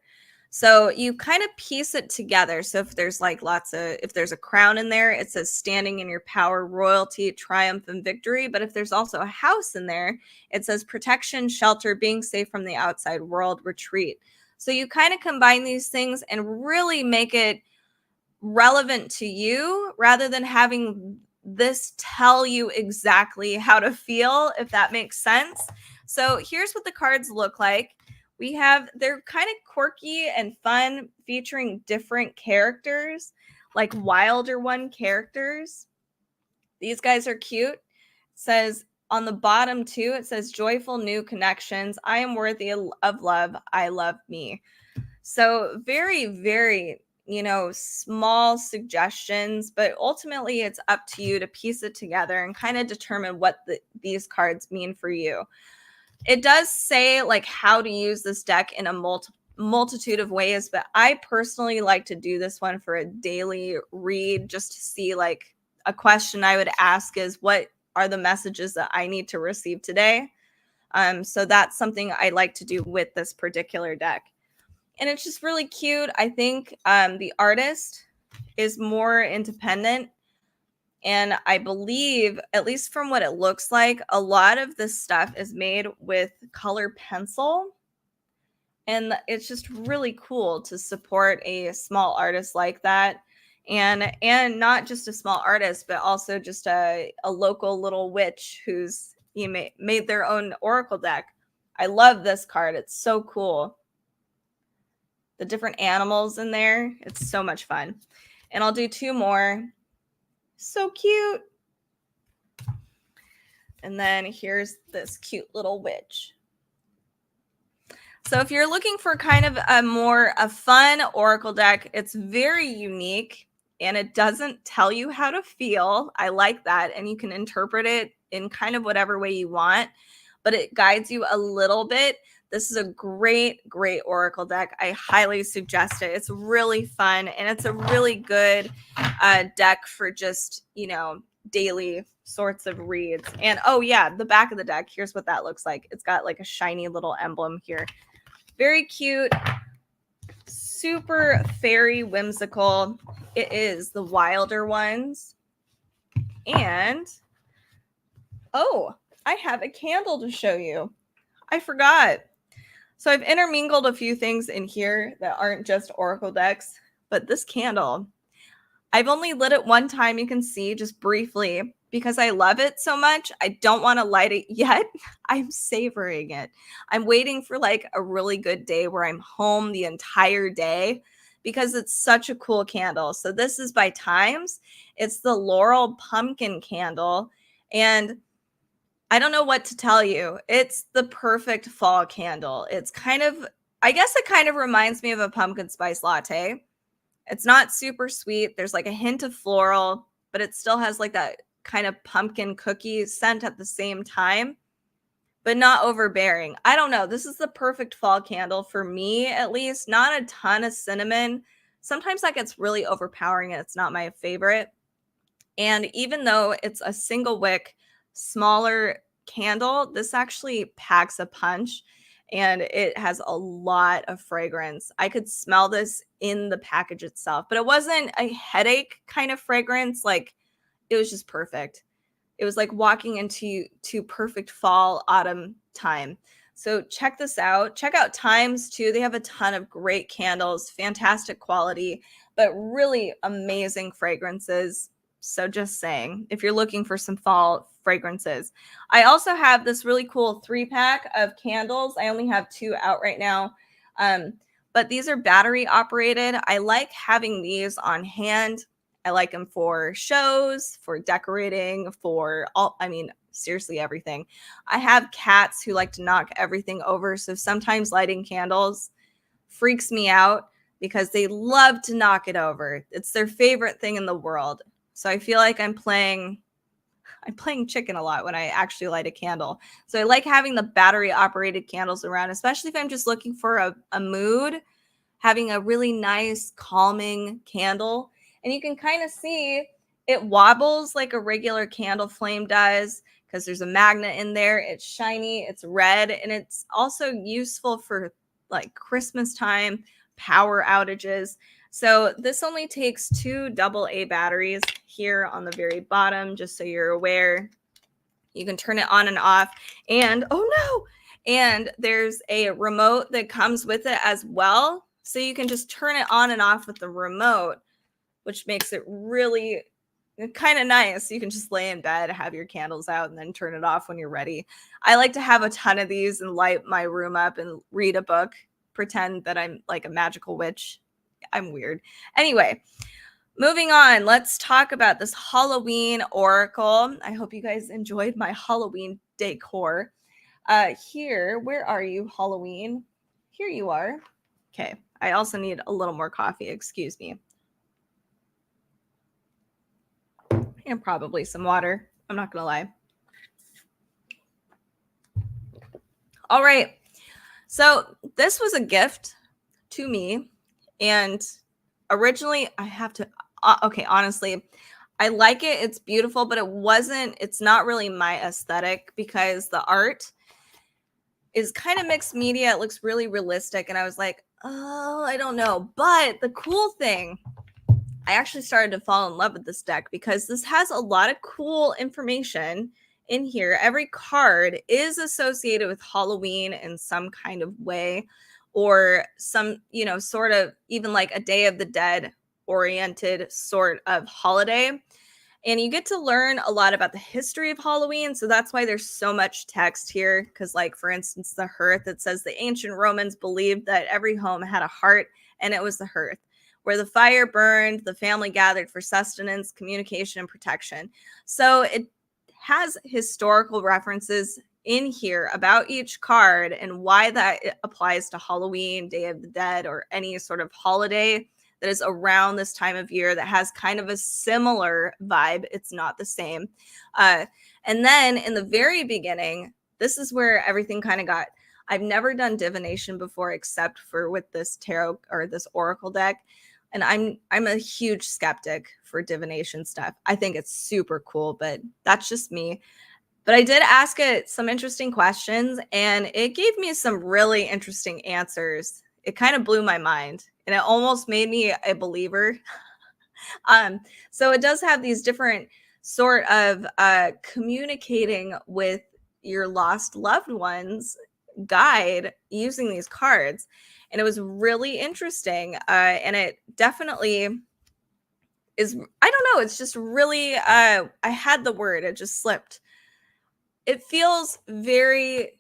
S1: So you kind of piece it together. So if there's if there's a crown in there, it says standing in your power, royalty, triumph, and victory. But if there's also a house in there, it says protection, shelter, being safe from the outside world, retreat. So you kind of combine these things and really make it relevant to you rather than having this tell you exactly how to feel, if that makes sense. So here's what the cards look like. They're kind of quirky and fun, featuring different characters, like Wilder One characters. These guys are cute. It says on the bottom too, it says joyful new connections. I am worthy of love. I love me. So very, very, small suggestions, but ultimately it's up to you to piece it together and kind of determine what these cards mean for you. It does say how to use this deck in a multitude of ways, but I personally like to do this one for a daily read just to see a question I would ask is, what are the messages that I need to receive today? So that's something I like to do with this particular deck. And it's just really cute. I think the artist is more independent. And I believe, at least from what it looks like, a lot of this stuff is made with color pencil. And it's just really cool to support a small artist like that. And not just a small artist, but also just a local little witch who's made their own oracle deck. I love this card. It's so cool. The different animals in there. It's so much fun. And I'll do two more. So cute. And then here's this cute little witch. So if you're looking for kind of a fun oracle deck, it's very unique and it doesn't tell you how to feel. I like that. And you can interpret it in kind of whatever way you want, but it guides you a little bit. This is a great, great oracle deck. I highly suggest it. It's really fun and it's a really good deck for just, daily sorts of reads. And oh yeah, the back of the deck, here's what that looks like. It's got a shiny little emblem here. Very cute, super fairy whimsical. It is the Wilder Ones. And oh, I have a candle to show you. I forgot. So I've intermingled a few things in here that aren't just oracle decks, but this candle, I've only lit it one time, you can see just briefly, because I love it so much. I don't want to light it yet. I'm savoring it. I'm waiting for like a really good day where I'm home the entire day because it's such a cool candle. So this is by Times. It's the Laurel Pumpkin Candle. And I don't know what to tell you. It's the perfect fall candle. It's kind of, I guess it kind of reminds me of a pumpkin spice latte. It's not super sweet. There's like a hint of floral, but it still has like that kind of pumpkin cookie scent at the same time, but not overbearing. I don't know. This is the perfect fall candle for me, at least. Not a ton of cinnamon. Sometimes that gets really overpowering and it's not my favorite. And even though it's a single wick, smaller candle, this actually packs a punch and it has a lot of fragrance. I could smell this in the package itself, but it wasn't a headache kind of fragrance. Like it was just perfect. It was like walking into perfect fall autumn time. So check this out. Check out Times too. They have a ton of great candles, fantastic quality, but really amazing fragrances. So just saying, if you're looking for some fall fragrances. I also have this really cool 3-pack of candles. I only have 2 out right now. But these are battery operated. I like having these on hand. I like them for shows, for decorating, for all, I mean, seriously, everything. I have cats who like to knock everything over. So sometimes lighting candles freaks me out because they love to knock it over. It's their favorite thing in the world. So I feel like I'm playing chicken a lot when I actually light a candle. So I like having the battery operated candles around, especially if I'm just looking for a mood, having a really nice calming candle. And you can kind of see it wobbles like a regular candle flame does because there's a magnet in there. It's shiny, it's red, and it's also useful for like Christmas time, power outages. So this only takes 2 AA batteries here on the very bottom, just so you're aware. You can turn it on and off. And oh no, and there's a remote that comes with it as well. So you can just turn it on and off with the remote, which makes it really kind of nice. You can just lay in bed, have your candles out, and then turn it off when you're ready. I like to have a ton of these and light my room up and read a book, pretend that I'm like a magical witch. I'm weird. Anyway, moving on, let's talk about this Halloween oracle. I hope you guys enjoyed my Halloween decor. Here, where are you, Halloween? Here you are. Okay, I also need a little more coffee, excuse me. And probably some water. I'm not going to lie. All right. So this was a gift to me. And originally, I have to, okay, honestly, I like it. It's beautiful, but it's not really my aesthetic because the art is kind of mixed media. It looks really realistic. And I was like, oh, I don't know. But the cool thing, I actually started to fall in love with this deck because this has a lot of cool information in here. Every card is associated with Halloween in some kind of way, or some, sort of even like a Day of the Dead oriented sort of holiday. And you get to learn a lot about the history of Halloween. So that's why there's so much text here. Because, like, for instance, the hearth, it says the ancient Romans believed that every home had a hearth, and it was the hearth. Where the fire burned, the family gathered for sustenance, communication, and protection. So it has historical references in here about each card and why that applies to Halloween, Day of the Dead, or any sort of holiday that is around this time of year that has kind of a similar vibe. It's not the same. And then in the very beginning, this is where everything kind of got, I've never done divination before except for with this tarot or this oracle deck. And I'm a huge skeptic for divination stuff. I think it's super cool, but that's just me. But I did ask it some interesting questions and it gave me some really interesting answers. It kind of blew my mind and it almost made me a believer. So it does have these different sort of communicating with your lost loved ones guide using these cards. And it was really interesting. And it definitely is, I don't know, it's just really, I had the word, it just slipped. It feels very,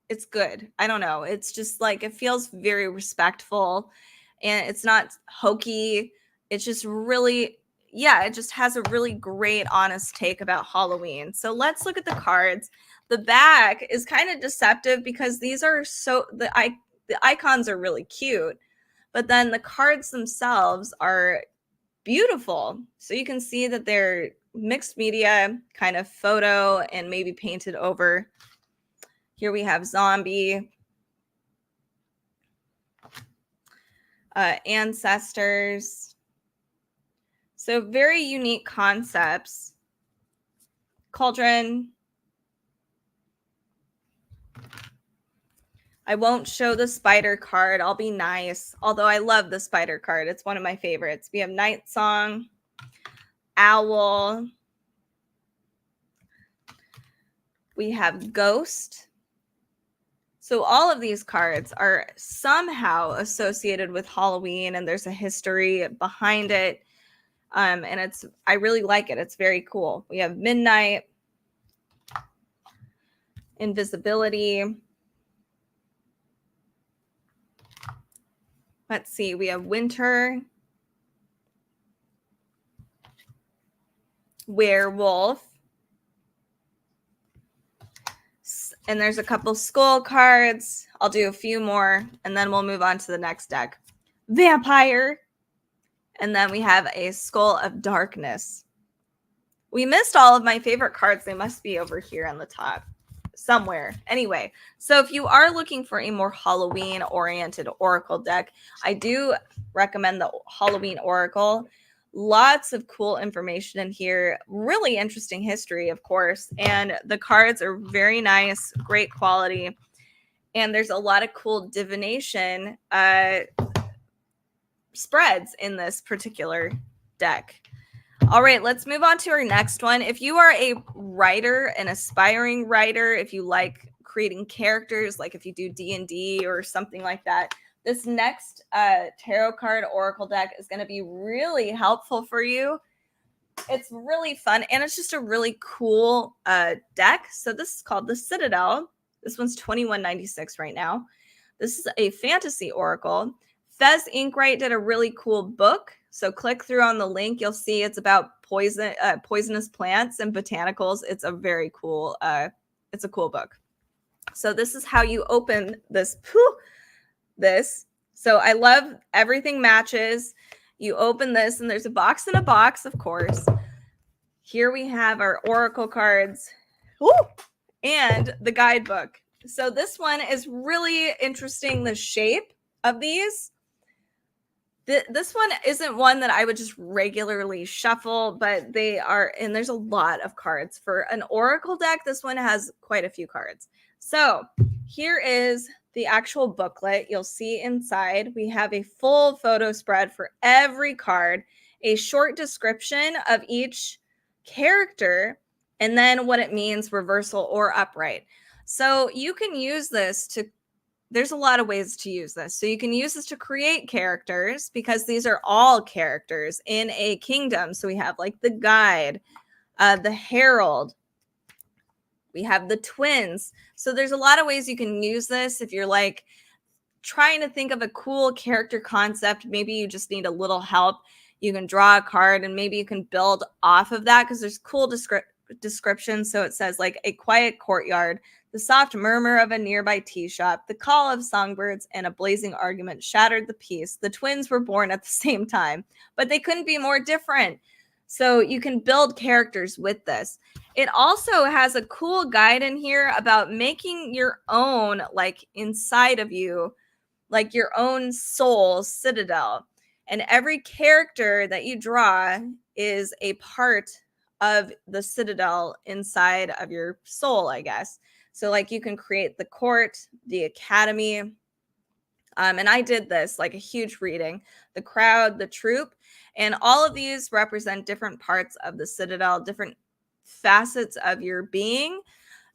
S1: it's good. I don't know. It's just like, it feels very respectful and it's not hokey. It's just really, yeah, it just has a really great, honest take about Halloween. So let's look at the cards. The back is kind of deceptive because these are so, the icons are really cute, but then the cards themselves are beautiful. So you can see that they're mixed media, kind of photo and maybe painted over. Here we have zombie, ancestors. So very unique concepts. Cauldron. I won't show the spider card. I'll be nice. Although I love the spider card. It's one of my favorites. We have Night Song, Owl. We have Ghost. So all of these cards are somehow associated with Halloween and there's a history behind it. And I really like it. It's very cool. We have Midnight, Invisibility. Let's see. We have Winter, Werewolf. And there's a couple skull cards. I'll do a few more and then we'll move on to the next deck. Vampire. And then we have a Skull of Darkness. We missed all of my favorite cards. They must be over here on the top somewhere. Anyway, so if you are looking for a more Halloween-oriented Oracle deck, I do recommend the Halloween Oracle. Lots of cool information in here. Really interesting history, of course. And the cards are very nice, great quality. And there's a lot of cool divination spreads in this particular deck. All right, let's move on to our next one. If you are a writer, an aspiring writer, if you like creating characters, like if you do D&D or something like that, this next tarot card oracle deck is going to be really helpful for you. It's really fun, and it's just a really cool deck. So this is called the Citadel. This one's $21.96 right now. This is a fantasy oracle. Fez Inkwright did a really cool book. So click through on the link. You'll see it's about poisonous plants and botanicals. It's a very cool, it's a cool book. So this is how you open this. So I love everything matches. You open this and there's a box in a box, of course. Here we have our oracle cards. Ooh, and the guidebook. So this one is really interesting, the shape of these. This one isn't one that I would just regularly shuffle, but they are, and there's a lot of cards. For an oracle deck, this one has quite a few cards. So here is the actual booklet. You'll see inside we have a full photo spread for every card, a short description of each character, and then what it means, reversal or upright. So you can use this to, there's a lot of ways to use this. So you can use this to create characters, because these are all characters in a kingdom. So we have like the guide, the herald, we have the twins. So there's a lot of ways you can use this. If you're like trying to think of a cool character concept, maybe you just need a little help, you can draw a card and maybe you can build off of that, because there's cool descriptions. So it says like a quiet courtyard, the soft murmur of a nearby tea shop, the call of songbirds, and a blazing argument shattered the peace. The twins were born at the same time, but they couldn't be more different. So you can build characters with this. It also has a cool guide in here about making your own, like inside of you, like your own soul citadel. And every character that you draw is a part of the citadel inside of your soul, I guess. So like you can create the court, the academy. And I did this, like a huge reading, the crowd, the troop, and all of these represent different parts of the citadel, different facets of your being.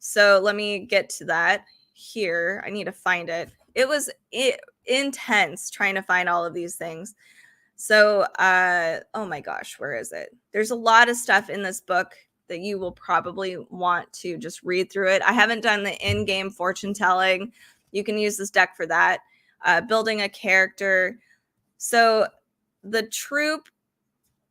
S1: So let me get to that here. I need to find it. It was intense trying to find all of these things. So, oh my gosh, where is it? There's a lot of stuff in this book that you will probably want to just read through it. I haven't done the in-game fortune telling. You can use this deck for that. Building a character. So the troop,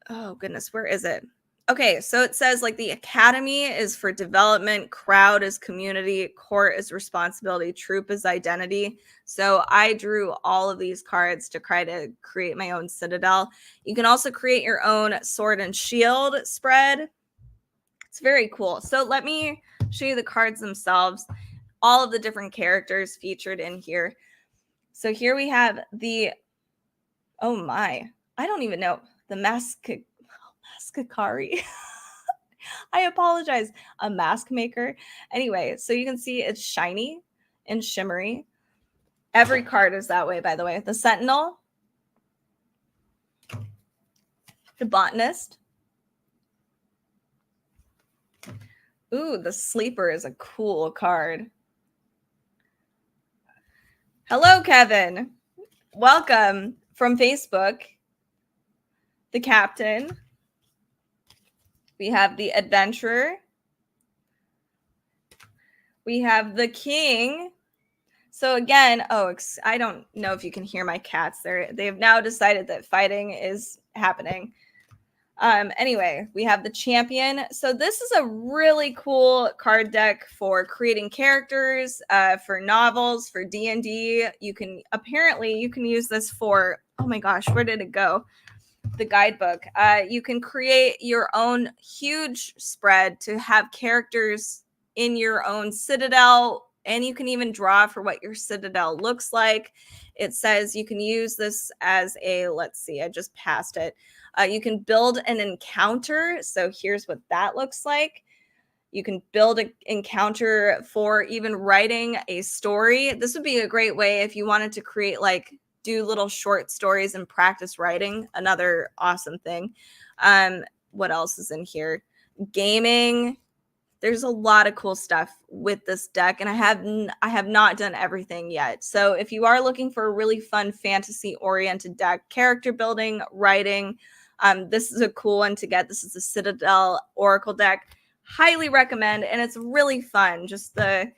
S1: oh goodness, where is it? Okay, so it says like the academy is for development, crowd is community, court is responsibility, troop is identity. So I drew all of these cards to try to create my own citadel. You can also create your own sword and shield spread. It's very cool. So let me show you the cards themselves, all of the different characters featured in here. So here we have the, oh my, I don't even know, the Maskakari. I apologize. A mask maker. Anyway, so you can see it's shiny and shimmery. Every card is that way, by the way. The Sentinel, the Botanist. Ooh, the Sleeper is a cool card. Hello, Kevin. Welcome from Facebook. The Captain. We have the Adventurer. We have the King. So again, I don't know if you can hear my cats. They've now decided that fighting is happening. Anyway, we have the Champion. So this is a really cool card deck for creating characters, for novels, for D&D. You can use this for, oh my gosh, where did it go? The guidebook. You can create your own huge spread to have characters in your own citadel, and you can even draw for what your citadel looks like. It says you can use this as a, let's see, I just passed it. You can build an encounter. So here's what that looks like. You can build an encounter for even writing a story. This would be a great way if you wanted to create, like, do little short stories and practice writing. Another awesome thing. What else is in here? Gaming. There's a lot of cool stuff with this deck, and I have not done everything yet. So if you are looking for a really fun fantasy-oriented deck, character building, writing, this is a cool one to get. This is the Citadel Oracle deck. Highly recommend, and it's really fun. Just the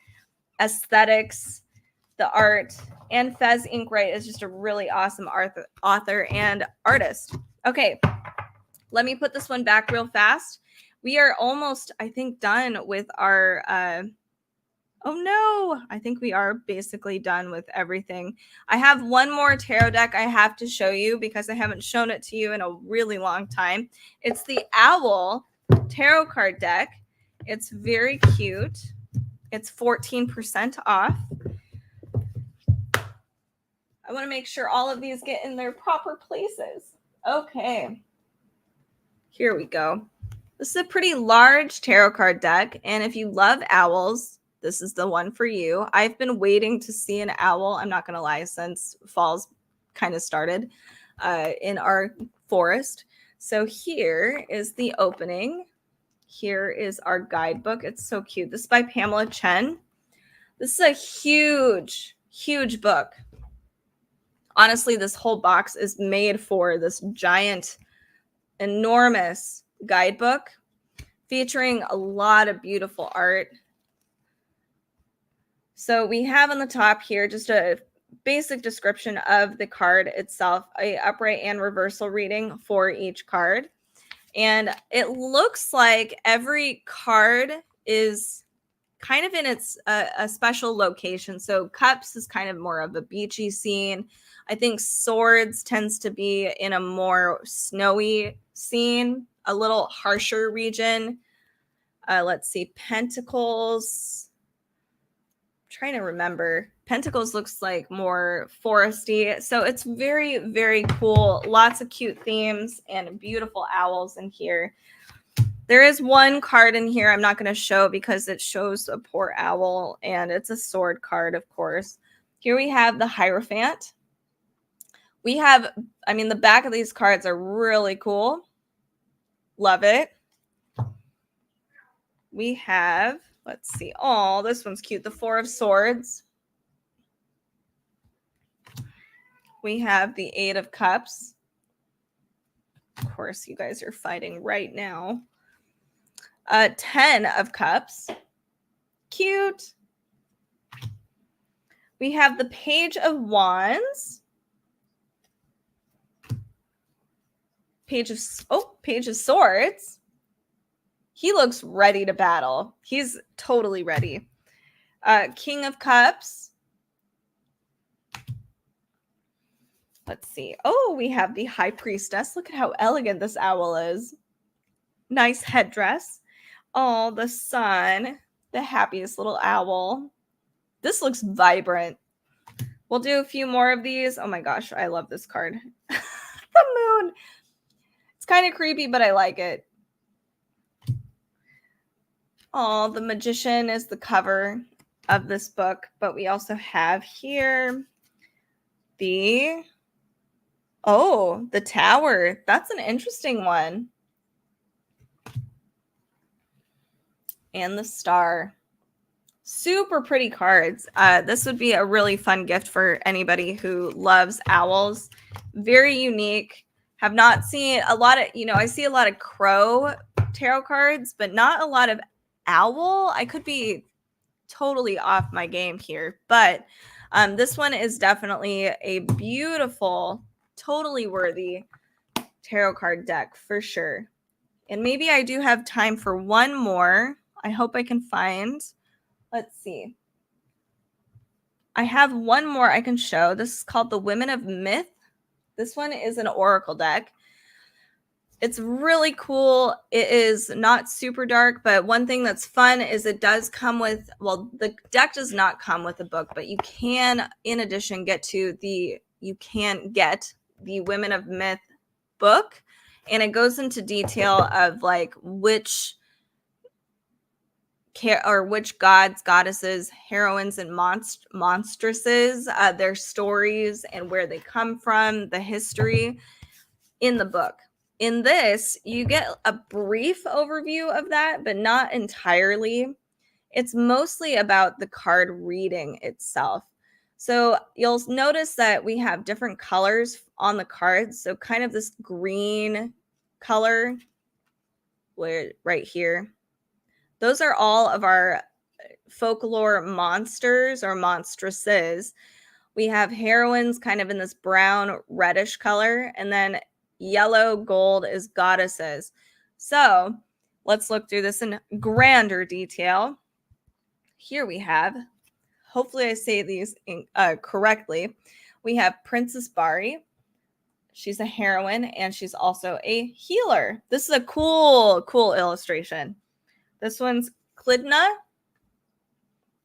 S1: aesthetics, the art, and Fez Inkwright is just a really awesome author and artist. Okay, let me put this one back real fast. We are almost, I think, done with our, oh no, I think we are basically done with everything. I have one more tarot deck I have to show you because I haven't shown it to you in a really long time. It's the Owl tarot card deck. It's very cute. It's 14% off. I want to make sure all of these get in their proper places. Okay. Here we go. This is a pretty large tarot card deck, and if you love owls, this is the one for you. I've been waiting to see an owl, I'm not going to lie, since fall's kind of started in our forest. So here is the opening. Here is our guidebook. It's so cute. This is by Pamela Chen. This is a huge, huge book. Honestly, this whole box is made for this giant, enormous guidebook featuring a lot of beautiful art. So we have on the top here just a basic description of the card itself, a upright and reversal reading for each card. And it looks like every card is kind of in its a special location. So cups is kind of more of a beachy scene. I think swords tends to be in a more snowy scene, a little harsher region. Let's see, pentacles. I'm trying to remember. Pentacles looks like more foresty. So it's very, very cool. Lots of cute themes and beautiful owls in here. There is one card in here I'm not going to show because it shows a poor owl, and it's a sword card, of course. Here we have the Hierophant. We have, I mean, the back of these cards are really cool. Love it. We have, let's see. Oh, this one's cute. The Four of Swords. We have the Eight of Cups. Of course, you guys are fighting right now. 10 of Cups. Cute. We have the Page of Wands. Page of Swords. He looks ready to battle. He's totally ready. King of Cups. Let's see. Oh, we have the High Priestess. Look at how elegant this owl is. Nice headdress. Oh, the sun. The happiest little owl. This looks vibrant. We'll do a few more of these. Oh my gosh, I love this card. The moon. It's kind of creepy, but I like it. Oh, the Magician is the cover of this book, but we also have here the Tower. That's an interesting one. And the Star. Super pretty cards. This would be a really fun gift for anybody who loves owls. Very unique. Have not seen a lot of, I see a lot of crow tarot cards, but not a lot of owl. I could be totally off my game here, but this one is definitely a beautiful, totally worthy tarot card deck for sure. And maybe I do have time for one more. I hope I can find. Let's see. I have one more I can show. This is called the Women of Myth. This one is an oracle deck. It's really cool. It is not super dark, but one thing that's fun is it does come with, well, the deck does not come with a book, but you can, in addition, get the Women of Myth book, and it goes into detail of like which gods, goddesses, heroines, and monstresses, their stories and where they come from, the history in the book. In this, you get a brief overview of that, but not entirely. It's mostly about the card reading itself. So you'll notice that we have different colors on the cards. So kind of this green color right here. Those are all of our folklore monsters or monstresses. We have heroines kind of in this brown reddish color, and then yellow gold is goddesses. So let's look through this in grander detail. Here we have, hopefully I say these correctly, we have Princess Bari. She's a heroine and she's also a healer. This is a cool illustration. This one's Clydna,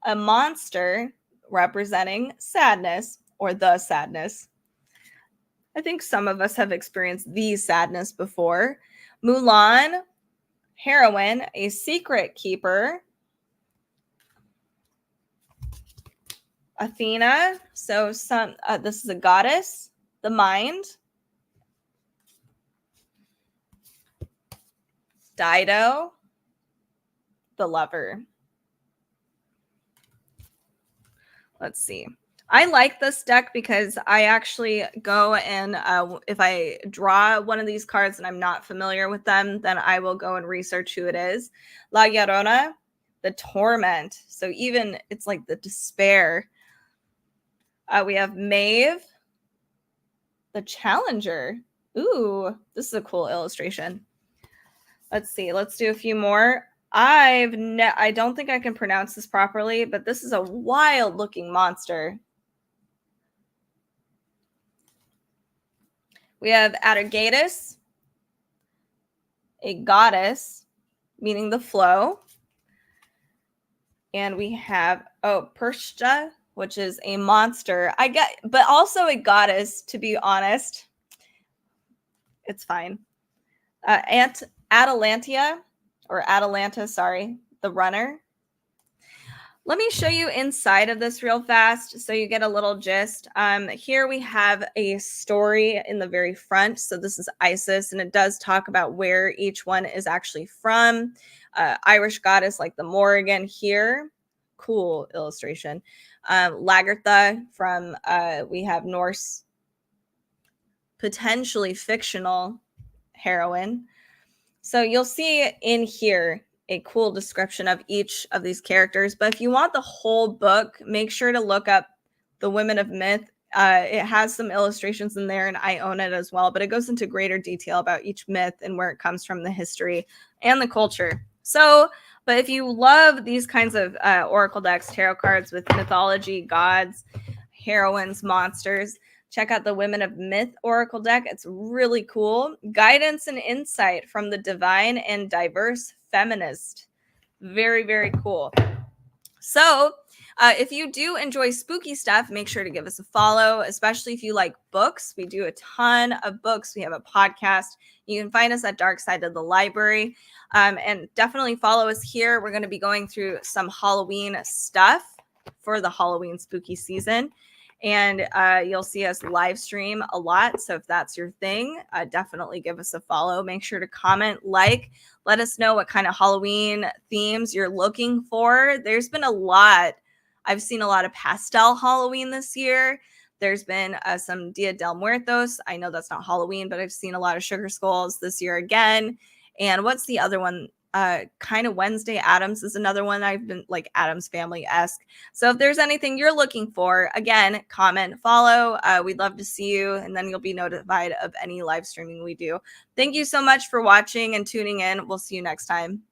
S1: a monster representing sadness or the sadness. I think some of us have experienced the sadness before. Mulan, heroine, a secret keeper. Athena, so this is a goddess, the mind. Dido, the lover. Let's see. I like this deck because I actually go and if I draw one of these cards and I'm not familiar with them, then I will go and research who it is. La Llorona, the torment. So even it's like the despair. We have Maeve, the challenger. Ooh, this is a cool illustration. Let's see. Let's do a few more. I don't think I can pronounce this properly, but this is a wild looking monster. We have Atargatis, a goddess, meaning the flow. And we have, Pershta, which is a monster. But also a goddess, to be honest. It's fine. Atalanta, the runner. Let me show you inside of this real fast so you get a little gist. Here we have a story in the very front. So this is Isis, and it does talk about where each one is actually from. Irish goddess like the Morrigan here. Cool illustration. Lagertha we have Norse, potentially fictional heroine. So you'll see in here a cool description of each of these characters. But if you want the whole book, make sure to look up The Women of Myth. It has some illustrations in there, and I own it as well. But it goes into greater detail about each myth and where it comes from, the history and the culture. So, but if you love these kinds of oracle decks, tarot cards with mythology, gods, heroines, monsters, check out the Women of Myth Oracle deck. It's really cool. Guidance and insight from the divine and diverse feminist. Very, very cool. So, if you do enjoy spooky stuff, make sure to give us a follow, especially if you like books. We do a ton of books. We have a podcast. You can find us at Dark Side of the Library. And definitely follow us here. We're going to be going through some Halloween stuff for the Halloween spooky season. And you'll see us live stream a lot. So if that's your thing, definitely give us a follow. Make sure to comment, let us know what kind of Halloween themes you're looking for. There's been a lot. I've seen a lot of pastel Halloween this year. There's been some Dia del Muertos. I know that's not Halloween, but I've seen a lot of Sugar Skulls this year again. And what's the other one? Kind of Wednesday Addams is another one I've been like Addams Family-esque. So if there's anything you're looking for, again, comment, follow. We'd love to see you, and then you'll be notified of any live streaming we do. Thank you so much for watching and tuning in. We'll see you next time.